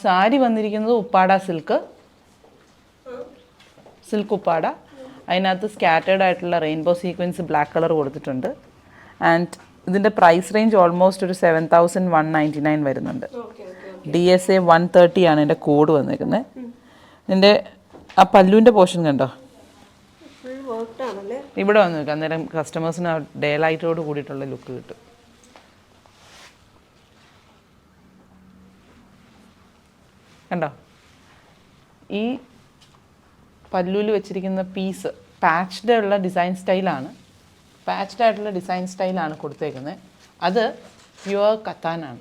സാരി വന്നിരിക്കുന്നത് ഉപ്പാട സിൽക്ക് ഉപ്പാട. അതിനകത്ത് സ്കാറ്റേർഡ് ആയിട്ടുള്ള റെയിൻബോ സീക്വൻസ് ബ്ലാക്ക് കളർ കൊടുത്തിട്ടുണ്ട്. ആൻഡ് ഇതിൻ്റെ പ്രൈസ് റേഞ്ച് ഓൾമോസ്റ്റ് ഒരു 7199 വരുന്നുണ്ട്. DSA 130 ആണ് എൻ്റെ കോഡ് വന്നിരിക്കുന്നത്. ഇതിൻ്റെ ആ പല്ലുവിൻ്റെ പോർഷൻ കണ്ടോ, ഇവിടെ വന്ന് നിൽക്കുക. അന്നേരം കസ്റ്റമേഴ്സിന് ഡേ ലൈറ്റോട് കൂടിയിട്ടുള്ള ലുക്ക് കിട്ടും. കണ്ടോ, ഈ പല്ലുവിൽ വെച്ചിരിക്കുന്ന പീസ് പാച്ച്ഡ് ഉള്ള ഡിസൈൻ സ്റ്റൈലാണ്, പാച്ച്ഡ് ആയിട്ടുള്ള ഡിസൈൻ സ്റ്റൈലാണ് കൊടുത്തേക്കുന്നത്. അത് പ്യുവർ കത്താനാണ്.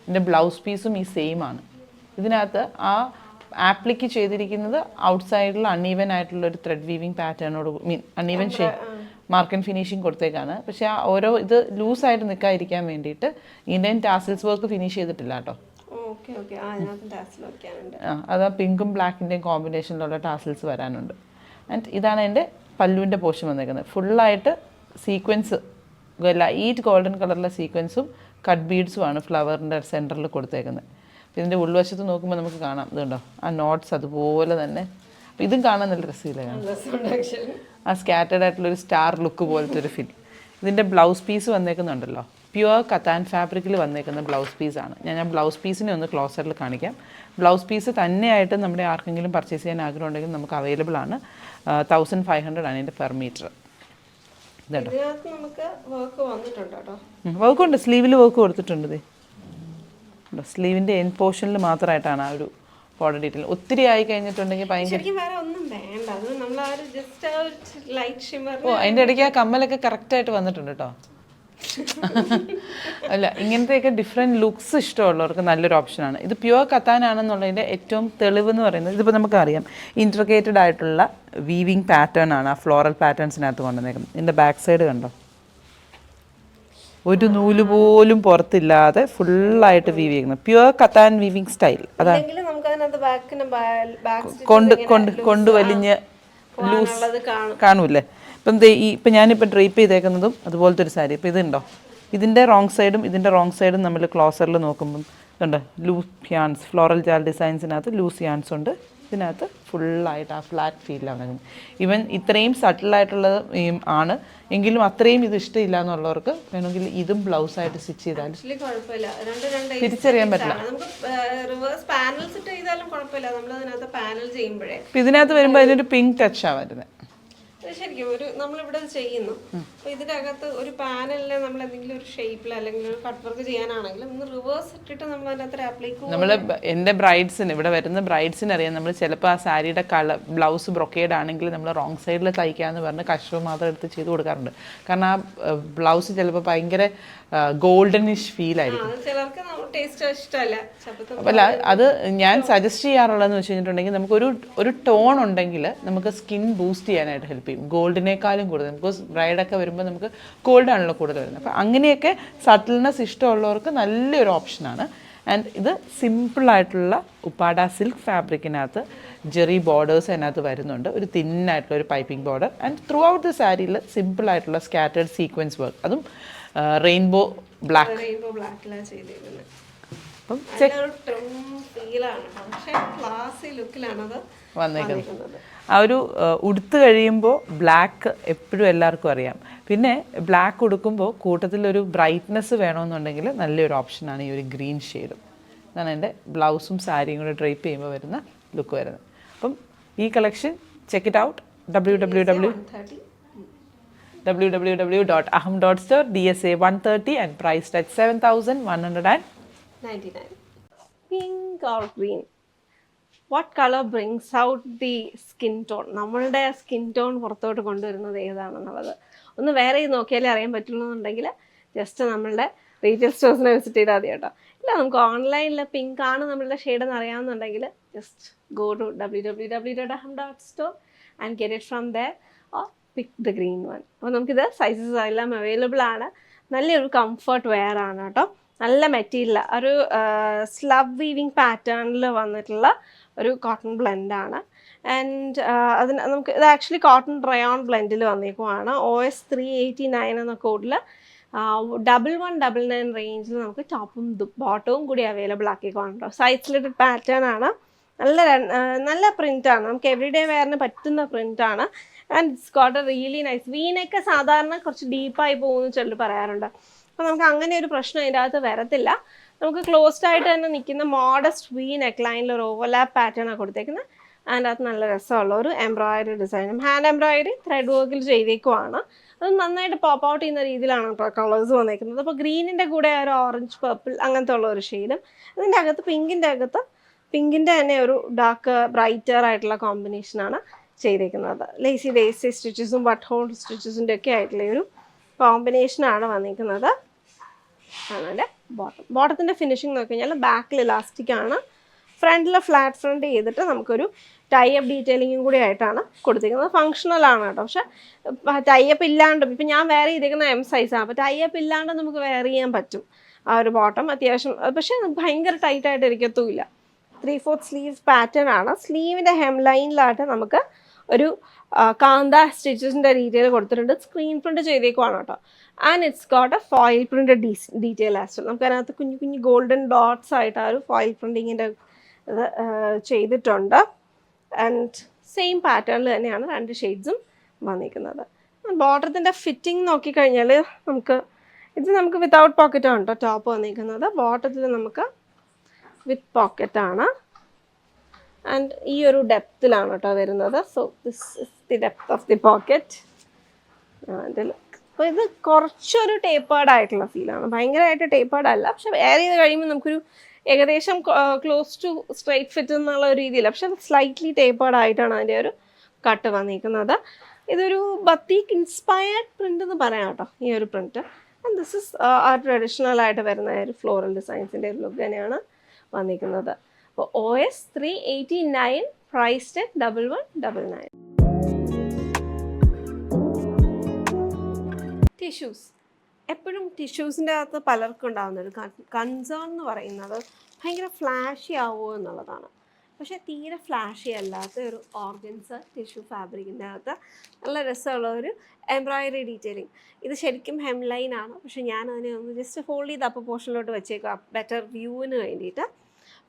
ഇതിൻ്റെ ബ്ലൗസ് പീസും ഈ സെയിം ആണ്. ഇതിനകത്ത് ആ ആപ്ലിക്ക് ചെയ്തിരിക്കുന്നത് ഔട്ട്സൈഡിൽ അൺഈവൻ ആയിട്ടുള്ള ഒരു ത്രെഡ് വീവിങ് പാറ്റേണോട് അൺഈവൻ മാർക്ക് ആൻഡ് ഫിനിഷിങ് കൊടുത്തേക്കാണ്. പക്ഷേ ആ ഓരോ ഇത് ലൂസായിട്ട് നിൽക്കാതിരിക്കാൻ വേണ്ടിയിട്ട് ഇന്ത്യൻ ടാസിൽസ് വർക്ക് ഫിനിഷ് ചെയ്തിട്ടില്ല കേട്ടോ. അത് പിങ്കും ബ്ലാക്കിൻ്റെയും കോമ്പിനേഷനിലുള്ള ടാസിൽസ് വരാനുണ്ട്. ആൻഡ് ഇതാണ് എൻ്റെ പല്ലുവിൻ്റെ പോർഷൻ വന്നേക്കുന്നത്. ഫുള്ളായിട്ട് സീക്വൻസ് ലൈറ്റ് ഗോൾഡൻ കളറിലെ സീക്വൻസും കട്ട് ബീഡ്സുമാണ് ഫ്ലവറിൻ്റെ സെൻറ്ററിൽ കൊടുത്തേക്കുന്നത്. ഇതിൻ്റെ ഉൾവശത്ത് നോക്കുമ്പോൾ നമുക്ക് കാണാം, ഇതുണ്ടോ ആ നോട്ട്സ് അതുപോലെ തന്നെ. ഇതും കാണാൻ നല്ല രസമില്ല, ആ സ്കാറ്റേർഡ് ആയിട്ടുള്ളൊരു സ്റ്റാർ ലുക്ക് പോലത്തെ ഒരു ഫീൽ. ഇതിൻ്റെ ബ്ലൗസ് പീസ് വന്നേക്കുന്നുണ്ടല്ലോ, പ്യുവർ കത്താൻ ഫാബ്രിക്കിൽ വന്നേക്കുന്ന ബ്ലൗസ് പീസാണ്. ഞാൻ ബ്ലൗസ് പീസിനെ ഒന്ന് ക്ലോസറിൽ കാണിക്കാം. ബ്ലൗസ് പീസ് തന്നെയായിട്ട് നമ്മുടെ ആർക്കെങ്കിലും പർച്ചേസ് ചെയ്യാൻ ആഗ്രഹം ഉണ്ടെങ്കിൽ നമുക്ക് അവൈലബിൾ ആണ്. 1500 ആണ് ഇതിൻ്റെ പെർ മീറ്റർ. ഇതുണ്ടോ വർക്ക് ഉണ്ട്, സ്ലീവിൽ വർക്ക് കൊടുത്തിട്ടുണ്ട്. സ്ലീവിൻ്റെ എൻ പോർഷനിൽ മാത്രമായിട്ടാണ് ആ ഒരു ബോർഡർ ഡീറ്റെയിൽ. ഒത്തിരി ആയി കഴിഞ്ഞിട്ടുണ്ടെങ്കിൽ ഭയങ്കര അതിൻ്റെ ഇടയ്ക്ക് ആ കമ്മലൊക്കെ കറക്റ്റായിട്ട് വന്നിട്ടുണ്ട് കേട്ടോ. അല്ല, ഇങ്ങനത്തെയൊക്കെ ഡിഫറെൻറ്റ് ലുക്സ് ഇഷ്ടമുള്ളവർക്ക് നല്ലൊരു ഓപ്ഷനാണ്. ഇത് പ്യുവർ കത്താനാണെന്നുള്ളതിൻ്റെ ഏറ്റവും തെളിവ് എന്ന് പറയുന്നത്, ഇതിപ്പോൾ നമുക്കറിയാം ഇൻട്രിക്കേറ്റഡ് ആയിട്ടുള്ള വീവിങ് പാറ്റേൺ ആണ് ആ ഫ്ലോറൽ പാറ്റേൺസിനകത്ത് കൊണ്ടുവന്നേക്കുന്നത്. ഇതിൻ്റെ ബാക്ക് സൈഡ് കണ്ടോ, ഒരു നൂല് പോലും പുറത്തില്ലാതെ ഫുള്ളായിട്ട് വീവ് ചെയ്യുന്നത് പ്യുവർ കത്താൻ വീവിങ് സ്റ്റൈൽ. അതാണ് കൊണ്ടുവലിഞ്ഞ് ലൂസ് കാണൂല്ലേ. ഇപ്പം ഞാനിപ്പോൾ ഡ്രേപ്പ് ചെയ്തേക്കുന്നതും അതുപോലത്തെ ഒരു സാരി. ഇപ്പോൾ ഇതുണ്ടോ, ഇതിൻ്റെ റോങ് സൈഡും ഇതിൻ്റെ റോങ് സൈഡും നമ്മൾ ക്ലോസറിൽ നോക്കുമ്പം ഇതുണ്ട് ലൂസ് യാൻസ്, ഫ്ലോറൽ ജാൽ ഡിസൈൻസിനകത്ത് ലൂസ് യാൻസ് ഉണ്ട്. ഇതിനകത്ത് ഫുള്ളായിട്ട് ആ ഫ്ലാറ്റ് ഫീലാണ്. ഈവൻ ഇത്രയും സട്ടിലായിട്ടുള്ളത് ആണ് എങ്കിലും അത്രയും ഇത് ഇഷ്ടമില്ല എന്നുള്ളവർക്ക് വേണമെങ്കിൽ ഇതും ബ്ലൗസായിട്ട് സ്റ്റിച്ച് ചെയ്താൽ തിരിച്ചറിയാൻ പറ്റില്ല. ഇതിനകത്ത് വരുമ്പോൾ അതിനൊരു പിങ്ക് ടച്ചാണ് വരുന്നത്. ശരിക്കും ഒരു നമ്മളിവിടെ ചെയ്യുന്നു, അപ്പോൾ ഇതിനകത്ത് ഒരു പാനലിനെ നമ്മൾ എന്തെങ്കിലും ഒരു ഷേപ്പിൽ അല്ലെങ്കിൽ ഒരു കട്ട് വർക്ക് ചെയ്യാനാണെങ്കിലും ഒന്ന് റിവേഴ്സ് ഇട്ടിട്ട് നമ്മൾ അതിനകത്ത് ആപ്ലിക്ക് നമ്മൾ എൻ്റെ ബ്രൈഡ്സിന് ഇവിടെ വരുന്ന ബ്രൈഡ്സിന് അറിയാം, നമ്മൾ ചിലപ്പോൾ ആ സാരിയുടെ ബ്ലൗസ് ബ്രൊക്കേഡ് ആണെങ്കിൽ നമ്മൾ റോങ് സൈഡിൽ തയ്ക്കാമെന്ന് പറഞ്ഞ് കഷ്ണം മാത്രം എടുത്ത് ചെയ്ത് കൊടുക്കാറുണ്ട്. കാരണം ആ ബ്ലൗസ് ചിലപ്പോൾ ഭയങ്കര ഗോൾഡനിഷ് ഫീൽ ആയിരിക്കും. ചിലർക്ക് ടേസ്റ്റ് ഇഷ്ടമല്ല. അല്ല, അത് ഞാൻ സജസ്റ്റ് ചെയ്യാറുള്ളതെന്ന് വെച്ച് കഴിഞ്ഞിട്ടുണ്ടെങ്കിൽ നമുക്കൊരു ടോൺ ഉണ്ടെങ്കിൽ നമുക്ക് സ്കിൻ ബൂസ്റ്റ് ചെയ്യാനായിട്ട് ഹെൽപ്പ് ചെയ്യും, ഗോൾഡിനേക്കാളും കൂടുതൽ. ബിക്കോസ് ബ്രൈഡൊക്കെ വരുമ്പോൾ നമുക്ക് ഗോൾഡാണല്ലോ കൂടുതൽ വരുന്നത്. അപ്പോൾ അങ്ങനെയൊക്കെ സട്ടിൽനെസ് ഇഷ്ടമുള്ളവർക്ക് നല്ലൊരു ഓപ്ഷനാണ്. ആൻഡ് ഇത് സിമ്പിളായിട്ടുള്ള ഉപ്പാട സിൽക്ക് ഫാബ്രിക്കിനകത്ത് ജെറി ബോർഡേഴ്സ് അതിനകത്ത് വരുന്നുണ്ട്, ഒരു തിന്നായിട്ടുള്ള ഒരു piping border. And throughout the സാരിയിൽ സിമ്പിളായിട്ടുള്ള സ്കാറ്റേർഡ് സീക്വൻസ് വർക്ക്, അതും റെയിൻബോ ബ്ലാക്കിലാണ് ചെയ്തിരിക്കുന്നത്. വന്നേക്കുന്നത് ആ ഒരു ഉടുത്ത് കഴിയുമ്പോൾ ബ്ലാക്ക് എപ്പോഴും എല്ലാവർക്കും അറിയാം. പിന്നെ ബ്ലാക്ക് ഉടുക്കുമ്പോൾ കൂട്ടത്തിലൊരു ബ്രൈറ്റ്നെസ് വേണമെന്നുണ്ടെങ്കിൽ നല്ലൊരു ഓപ്ഷനാണ് ഈ ഒരു ഗ്രീൻ ഷെയ്ഡും. ഇതാണ് എൻ്റെ ബ്ലൗസും സാരിയും കൂടെ ഡ്രേപ്പ് ചെയ്യുമ്പോൾ വരുന്ന ലുക്ക് വരുന്നത്. അപ്പം ഈ collection check it out, www.aham.store, DSA 130 and priced at 7199. Pink or green, what color brings out the skin tone? നമ്മളുടെ സ്കിൻ ടോൺ പുറത്തോട്ട് കൊണ്ടുവരുന്നത് ഏതാണെന്നുള്ളത് ഒന്ന് വേറെ നോക്കിയാലേ അറിയാൻ പറ്റുള്ളൂ എന്നുണ്ടെങ്കിൽ ജസ്റ്റ് നമ്മളുടെ റീറ്റെയിൽ സ്റ്റോഴ്സിനെ വിസിറ്റ് ചെയ്താൽ മതി കേട്ടോ. ഇല്ല, നമുക്ക് ഓൺലൈനിൽ പിങ്ക് ആണ് നമ്മളുടെ ഷെയ്ഡ് എന്ന് അറിയാമെന്നുണ്ടെങ്കിൽ just go to www.aham.store and get it from there or pick the green one. അപ്പോൾ നമുക്കിത് സൈസസ് എല്ലാം അവൈലബിൾ ആണ്. നല്ലൊരു കംഫർട്ട് വെയർ ആണ് കേട്ടോ. നല്ല മെറ്റീരിയൽ, ഒരു സ്ലബ് വീവിങ് പാറ്റേണിൽ വന്നിട്ടുള്ള ഒരു കോട്ടൺ ബ്ലെൻഡാണ്. ആൻഡ് അതിന് നമുക്ക് ഇത് ആക്ച്വലി കോട്ടൺ റയോൺ ബ്ലെൻഡിൽ വന്നേക്കുവാണ്. OS 389 എന്ന കോഡിൽ 1199 റേഞ്ചിൽ നമുക്ക് ടോപ്പും ബോട്ടവും കൂടി അവൈലബിൾ ആക്കിക്കൊണ്ടോ. സൈഡ് പാറ്റേൺ ആണ്, നല്ല പ്രിൻ്റാണ്, നമുക്ക് എവറിഡേ വെയറിന് പറ്റുന്ന പ്രിൻ്റാണ്. And it's got a really nice വീനൊക്കെ സാധാരണ കുറച്ച് ഡീപ്പായി പോകുമെന്ന് ചിലർ പറയാറുണ്ട്. അപ്പോൾ നമുക്ക് അങ്ങനെ ഒരു പ്രശ്നം അതിൻ്റെ അകത്ത് വരത്തില്ല. നമുക്ക് ക്ലോസ്ഡ് ആയിട്ട് തന്നെ നിൽക്കുന്ന മോഡസ്റ്റ് വി നെക്ക് ലൈനിൽ ഒരു ഓവർലാപ്പ് പാറ്റേൺ ആണ് കൊടുത്തേക്കുന്നത്. അതിൻ്റെ അകത്ത് നല്ല രസമുള്ള ഒരു എംബ്രോയിഡറി ഡിസൈനും ഹാൻഡ് എംബ്രോയിഡറി ത്രെഡ് വർക്കിൽ ചെയ്തേക്കുവാണ്. അത് നന്നായിട്ട് പോപ്പ് ഔട്ട് ചെയ്യുന്ന രീതിയിലാണ് കേട്ടോ കളേഴ്സ് വന്നേക്കുന്നത്. അപ്പോൾ ഗ്രീനിൻ്റെ കൂടെ ഒരു ഓറഞ്ച് പർപ്പിൾ അങ്ങനത്തെ ഉള്ള ഒരു ഷെയ്ഡും, ഇതിൻ്റെ അകത്ത് പിങ്കിൻ്റെ തന്നെ ഒരു ഡാർക്ക് ബ്രൈറ്റർ ആയിട്ടുള്ള കോമ്പിനേഷനാണ് ചെയ്തേക്കുന്നത്. ലേസി സ്റ്റിച്ചസും ബട്ട് ഹോൾ സ്റ്റിച്ചസിൻ്റെ ഒക്കെ ആയിട്ടുള്ള ഒരു കോമ്പിനേഷനാണ് വന്നിരിക്കുന്നത്. ആണ് ബോട്ടത്തിൻ്റെ ഫിനിഷിങ് നോക്കി കഴിഞ്ഞാൽ ബാക്കിൽ ഇലാസ്റ്റിക് ആണ്, ഫ്രണ്ടിൽ ഫ്ലാറ്റ് ഫ്രണ്ട് ചെയ്തിട്ട് നമുക്കൊരു ടൈപ്പ് ഡീറ്റെയിലിങ്ങും കൂടി ആയിട്ടാണ് കൊടുത്തിരിക്കുന്നത്. ഫങ്ഷണൽ ആണ് കേട്ടോ. പക്ഷെ ടൈപ്പ് ഇല്ലാണ്ട് ഇപ്പം ഞാൻ വെയർ ചെയ്തിരിക്കുന്ന എം സൈസാണ്, അപ്പോൾ ടൈപ്പ് ഇല്ലാണ്ട് നമുക്ക് വെയർ ചെയ്യാൻ പറ്റും ആ ഒരു ബോട്ടം അത്യാവശ്യം. പക്ഷെ ഭയങ്കര ടൈറ്റായിട്ട് ഇരിക്കത്തുമില്ല. 3/4 സ്ലീവ്സ് പാറ്റേൺ ആണ്. സ്ലീവിൻ്റെ ഹെം ലൈനിലായിട്ട് നമുക്ക് ഒരു കാന്ത സ്റ്റിച്ചസിൻ്റെ ഡീറ്റെയിൽ കൊടുത്തിട്ടുണ്ട്. സ്ക്രീൻ പ്രിൻറ്റ് ചെയ്തേക്കുവാണ് കേട്ടോ. And it's got A foil print detail as. നമുക്ക് അതിനകത്ത് കുഞ്ഞു ഗോൾഡൻ ഡോട്ട്സ് ആയിട്ട് ആ ഒരു ഫോയിൽ പ്രിൻറ്റിങ്ങിൻ്റെ ഇത് ചെയ്തിട്ടുണ്ട്. ആൻഡ് സെയിം പാറ്റേണിൽ തന്നെയാണ് 2 ഷെയ്ഡ്സും വന്നിരിക്കുന്നത്. ബോട്ടത്തിൻ്റെ ഫിറ്റിംഗ് നോക്കിക്കഴിഞ്ഞാൽ നമുക്ക് വിത്തൗട്ട് പോക്കറ്റാണ് കേട്ടോ ടോപ്പ് വന്നിരിക്കുന്നത്. ബോട്ടത്തിൽ നമുക്ക് വിത്ത് പോക്കറ്റാണ്. ആൻഡ് ഈ ഒരു ഡെപ്തിലാണ് കേട്ടോ വരുന്നത്. So this is the depth of the pocket. അപ്പോൾ ഇത് കുറച്ചൊരു ടേപ്പേർഡ് ആയിട്ടുള്ള ഫീലാണ്, ഭയങ്കരമായിട്ട് ടേപ്പേർഡ് അല്ല. പക്ഷെ വെയർ ചെയ്ത് കഴിയുമ്പോൾ നമുക്കൊരു ഏകദേശം ക്ലോസ് ടു സ്ട്രൈറ്റ് ഫിറ്റ് എന്നുള്ള ഒരു രീതിയിൽ, പക്ഷെ സ്ലൈറ്റ്ലി ടേപ്പേർഡ് ആയിട്ടാണ് അതിൻ്റെ ഒരു കട്ട് വന്നിരിക്കുന്നത്. ഇതൊരു ബത്തീക്ക് ഇൻസ്പയർഡ് പ്രിൻ്റ് എന്ന് പറയാം കേട്ടോ ഈ ഒരു പ്രിൻറ്റ്. ആൻഡ് ദിസ് ഇസ് ആ ട്രഡീഷണൽ ആയിട്ട് വരുന്ന ഒരു ഫ്ലോറൽ ഡിസൈൻസിൻ്റെ ഒരു ലുക്ക് തന്നെയാണ് വന്നിരിക്കുന്നത്. അപ്പോൾ OS 389, പ്രൈസ്ഡ് at 1199. ടിഷ്യൂസ് എപ്പോഴും ടിഷ്യൂസിൻ്റെ അകത്ത് പലർക്കും ഉണ്ടാകുന്നൊരു കൺസേൺ എന്ന് പറയുന്നത് ഭയങ്കര ഫ്ലാഷി ആവുമോ എന്നുള്ളതാണ്. പക്ഷേ തീരെ ഫ്ലാഷി അല്ലാത്ത ഒരു ഓർഗൻസ് ടിഷ്യൂ ഫാബ്രിക്കിൻ്റെ അകത്ത് നല്ല രസമുള്ള ഒരു എംബ്രോയിഡറി ഡീറ്റെയിലിംഗ്. ഇത് ശരിക്കും ഹെം ലൈനാണ്, പക്ഷേ ഞാനതിനെ ഒന്ന് ജസ്റ്റ് ഫോൾഡ് ചെയ്ത് അപ്പർ പോർഷനിലോട്ട് വെച്ചേക്കാം ബെറ്റർ വ്യൂവിന് വേണ്ടിയിട്ട്.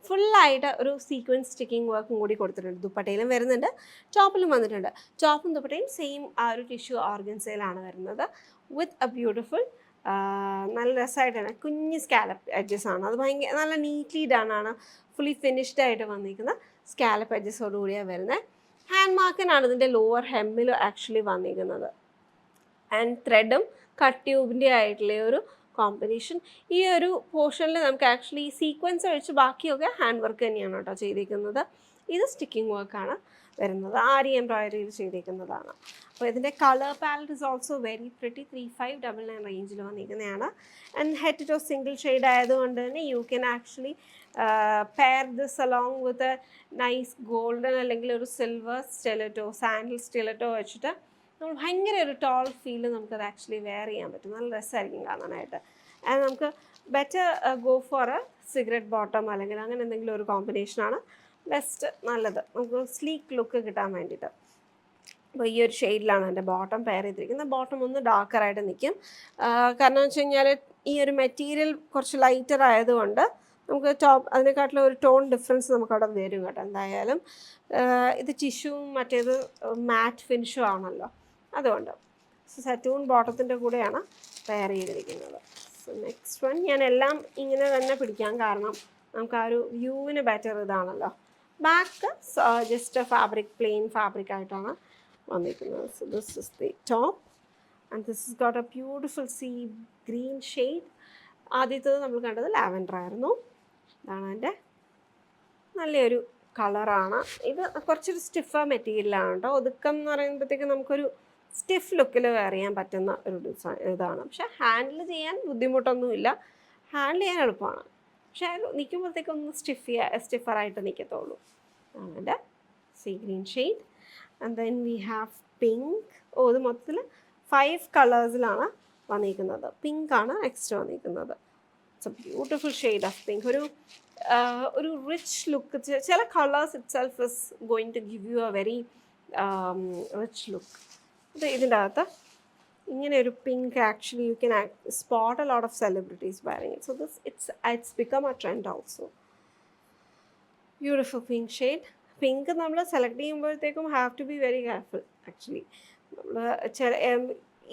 ഫുള്ളായിട്ട് ഒരു സീക്വൻസ് സ്റ്റിക്കിംഗ് വർക്കും കൂടി കൊടുത്തിട്ടുണ്ട്. ദുപ്പട്ടയിലും വരുന്നുണ്ട്, ടോപ്പിലും വന്നിട്ടുണ്ട്. ടോപ്പും ദുപ്പട്ടയും സെയിം ആ ഒരു ടിഷ്യൂ ഓർഗൻസയിലാണ് വരുന്നത്. വിത്ത് എ ബ്യൂട്ടിഫുൾ നല്ല രസമായിട്ടാണ് കുഞ്ഞ് സ്കാലപ്പ് എഡ്ജസ് ആണ്. അത് ഭയങ്കര നല്ല നീറ്റ്ലി ഡൺ ആണ്. ഫുള്ളി ഫിനിഷ്ഡ് ആയിട്ട് വന്നിരിക്കുന്ന സ്കാലപ്പ് എഡ്ജസോട് കൂടിയാണ് വരുന്നത്. ഹാൻഡ് മാർക്കിനാണ് ഇതിൻ്റെ ലോവർ ഹെമ്മിൽ ആക്ച്വലി വന്നിരിക്കുന്നത്. ആൻഡ് ത്രെഡും കട്ട് ട്യൂബിൻ്റെ ആയിട്ടുള്ള ഒരു കോമ്പിനേഷൻ. ഈ ഒരു പോർഷനിൽ നമുക്ക് ആക്ച്വലി സീക്വൻസ് ഒഴിച്ച് ബാക്കിയൊക്കെ ഹാൻഡ് വർക്ക് തന്നെയാണ് കേട്ടോ ചെയ്തിരിക്കുന്നത്. ഇത് സ്റ്റിക്കിംഗ് വർക്കാണ് വരുന്നത്, ആരി എംബ്രോയിഡറി ചെയ്തിരിക്കുന്നതാണ്. അപ്പോൾ ഇതിൻ്റെ colour palette is also very pretty. 3599 റേഞ്ചിൽ വന്നിരിക്കുന്നതാണ്. And head to single shade ആയതുകൊണ്ട് തന്നെ you can actually pair this along with a nice golden അല്ലെങ്കിൽ ഒരു സിൽവർ സ്റ്റിലറ്റോ സാൻഡിൽ സ്റ്റിലറ്റോ വെച്ചിട്ട് നമ്മൾ ഭയങ്കര ഒരു ടോൾ ഫീൽ നമുക്കത് ആക്ച്വലി വെയർ ചെയ്യാൻ പറ്റും. നല്ല രസമായിരിക്കും കാണാനായിട്ട്. ആൻഡ് നമുക്ക് better go for A cigarette bottom അല്ലെങ്കിൽ അങ്ങനെ എന്തെങ്കിലും ഒരു കോമ്പിനേഷനാണ് ബെസ്റ്റ്, നല്ലത് നമുക്ക് സ്ലീക്ക് ലുക്ക് കിട്ടാൻ വേണ്ടിയിട്ട്. അപ്പോൾ ഈ ഒരു ഷെയ്ഡിലാണ് എൻ്റെ ബോട്ടം പെയർ ചെയ്തിരിക്കുന്നത്. ബോട്ടം ഒന്ന് ഡാർക്കറായിട്ട് നിൽക്കും, കാരണം വെച്ച് കഴിഞ്ഞാൽ ഈ ഒരു മെറ്റീരിയൽ കുറച്ച് ലൈറ്റർ ആയതുകൊണ്ട് നമുക്ക് അതിനെക്കാട്ടിലും ഒരു ടോൺ ഡിഫറൻസ് നമുക്കവിടെ വരും കേട്ടോ. എന്തായാലും ഇത് ടിഷ്യൂവും മറ്റേത് മാറ്റ് ഫിനിഷും ആണല്ലോ, അതുകൊണ്ട് സറ്റൂൺ ബോട്ടത്തിൻ്റെ കൂടെയാണ് പെയർ ചെയ്തിരിക്കുന്നത്. സോ നെക്സ്റ്റ് വൺ ഞാൻ എല്ലാം ഇങ്ങനെ തന്നെ പിടിക്കാൻ കാരണം നമുക്ക് ആ ഒരു വ്യൂവിന് ബെറ്റർ ഇതാണല്ലോ. Back just fabric plain fabric ആയിട്ടാണ് വന്നിരിക്കുന്നത്. So this is the top and this is got a beautiful sea green shade. ആദ്യത്തേത് നമ്മൾ കണ്ടത് ലാവൻഡർ ആയിരുന്നു. ഇതാണ് എൻ്റെ നല്ലൊരു കളറാണ്. ഇത് കുറച്ചൊരു സ്റ്റിഫർ മെറ്റീരിയലാണ് കേട്ടോ. ഒതുക്കം എന്ന് പറയുമ്പോഴത്തേക്ക് നമുക്കൊരു സ്റ്റിഫ് ലുക്കിൽ വെയർ ചെയ്യാൻ പറ്റുന്ന ഒരു ഡിസൈൻ ഇതാണ്. പക്ഷേ ഹാൻഡിൽ ചെയ്യാൻ ബുദ്ധിമുട്ടൊന്നുമില്ല, ഹാൻഡിൽ ചെയ്യാൻ എളുപ്പമാണ്. പക്ഷേ നിൽക്കുമ്പോഴത്തേക്കൊന്ന് സ്റ്റിഫറായിട്ട് നിൽക്കത്തുള്ളൂ. ആണ് എൻ്റെ sea green shade. And then we have pink. ഇത് മൊത്തത്തിൽ 5 കളേഴ്സിലാണ് വന്നിരിക്കുന്നത്. പിങ്കാണ് നെക്സ്റ്റ് വന്നിരിക്കുന്നത്. It's a beautiful shade of pink. ഒരു റിച്ച് ലുക്ക്. ചില colours itself is going to give you a very rich look. ഇതിൻ്റെ അകത്ത് ഇങ്ങനെ ഒരു pink actually you can spot a lot of celebrities wearing it. So this it's become a trend also. Beautiful pink shade. Pink നമ്മൾ select ചെയ്യുമ്പോഴത്തേക്കും have to be very careful actually. നമ്മൾ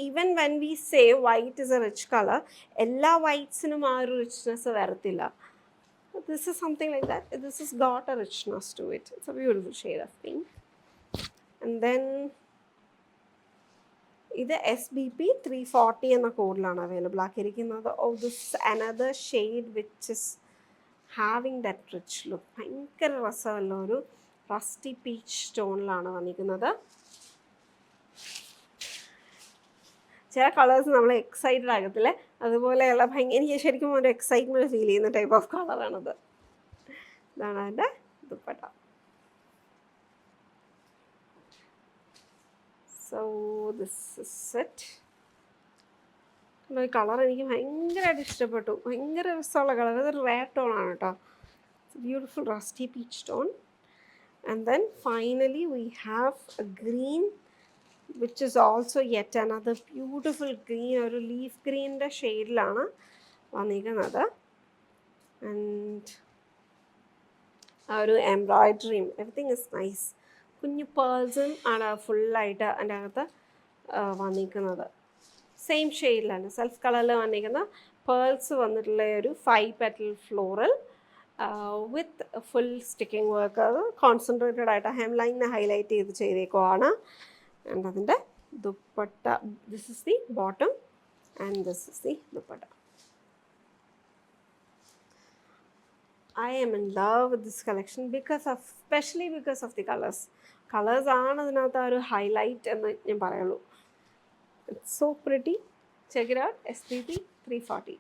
even when we say white is a rich colour, എല്ലാ വൈറ്റ്സിനും ആ ഒരു richness വരത്തില്ല. This is something like that. This has got a richness to it. It's a beautiful shade of pink. And then ഇത് SBP 340 എന്ന കോഡിലാണ് available ആക്കിയിരിക്കുന്നത്. Oh this another shade which is having that rich look. ഭയങ്കര രസമല്ല, ഒരു rusty peach ടോണിലാണ് വന്നിരിക്കുന്നത്. ചില colours നമ്മൾ എക്സൈറ്റഡ് ആകത്തില്ലേ, അതുപോലെയുള്ള എനിക്ക് ശരിക്കും ഒരു എക്സൈറ്റ്മെൻറ്റ് ഫീൽ ചെയ്യുന്ന ടൈപ്പ് ഓഫ് കളറാണത്. ഇതാണ് അതിൻ്റെ dupatta. So this is it. ഈ കളർ എനിക്ക് ഭയങ്കരമായിട്ട് ഇഷ്ടപ്പെട്ടു. ഭയങ്കര രസമുള്ള കളർ. ഇതൊരു റെയർ ടോണാണ് കേട്ടോ. Beautiful rusty peach tone. And then finally we have a green which is also yet another beautiful green. ഒരു ലീഫ് ഗ്രീനിൻ്റെ ഷെയ്ഡിലാണ് വന്നിരിക്കുന്നത്. ആൻഡ് ആ ഒരു എംബ്രോയിഡറിയും എവറിത്തിങ് ഇസ് നൈസ്. കുഞ്ഞു പേൾസും ആണ് ഫുള്ളായിട്ട് അതിൻ്റെ അകത്ത് വന്നിരിക്കുന്നത്. സെയിം ഷെയ്ഡിലാണ്, സെൽഫ് കളറിൽ വന്നിരിക്കുന്ന പേൾസ് വന്നിട്ടുള്ള ഒരു 5 petal floral with full sticking work. അത് കോൺസെൻട്രേറ്റഡ് ആയിട്ട് ഹെം ലൈനിനെ ഹൈലൈറ്റ് ചെയ്ത് ചെയ്തേക്കുവാണ്. ആൻഡ് അതിൻ്റെ dupatta, this is the bottom and this is the dupatta. I am in love with this collection especially because of the colors. Colors ആണ് അതിനകത്ത് ഒരു highlight എന്ന് ഞാൻ പറയുള്ളൂ. It's so pretty. Check it out. SBP 340.